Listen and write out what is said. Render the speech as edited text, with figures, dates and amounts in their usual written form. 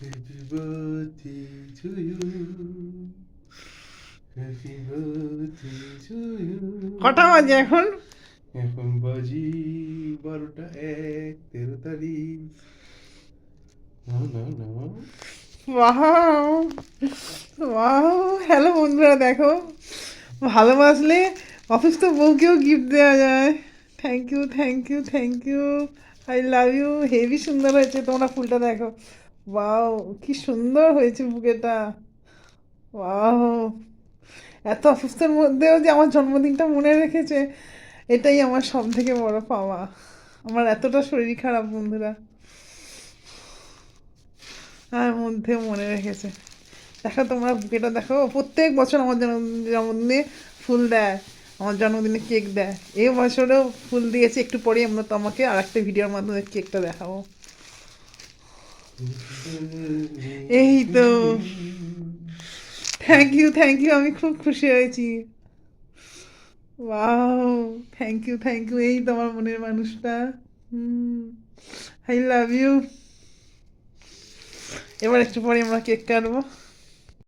Happy birthday to you. Happy birthday to you. কটা বাজে এখন? এখন বাজি 12টা 1, 13 তারিখ। না না না। ওয়াও ওয়াও, হ্যালো বন্ধুরা, দেখো ভালোবাসলে অফিস তো বউকেও গিফট দেওয়া যায়। Thank you thank you thank you, I love you. Heavy সুন্দর হয়েছে, তোমরা ফুলটা দেখো। ওয়াও, কি সুন্দর হয়েছে বুকেটা। ওয়াও, এত অসুস্থের মধ্যেও যে আমার জন্মদিনটা মনে রেখেছে, এটাই আমার সব থেকে বড় পাওয়া। আমার এতটা শরীর খারাপ বন্ধুরা, তার মধ্যেও মনে রেখেছে। দেখো তোমরা বুকেটা দেখো, প্রত্যেক বছর আমার জন্মদিনে ফুল দেয়, আমার জন্মদিনে কেক দেয়। এই বছরেও ফুল দিয়েছে, একটু পরেই আমরা তোমাকে আর একটা ভিডিওর মাধ্যমে কেকটা দেখাবো। এই তো, থ্যাংক ইউ, আমি খুব খুশি হয়েছি। ওয়াও, থ্যাংক ইউ, এই তোমার মনের মানুষটা। I love you. এবার একটু পরে আমরা কেক কাটবো।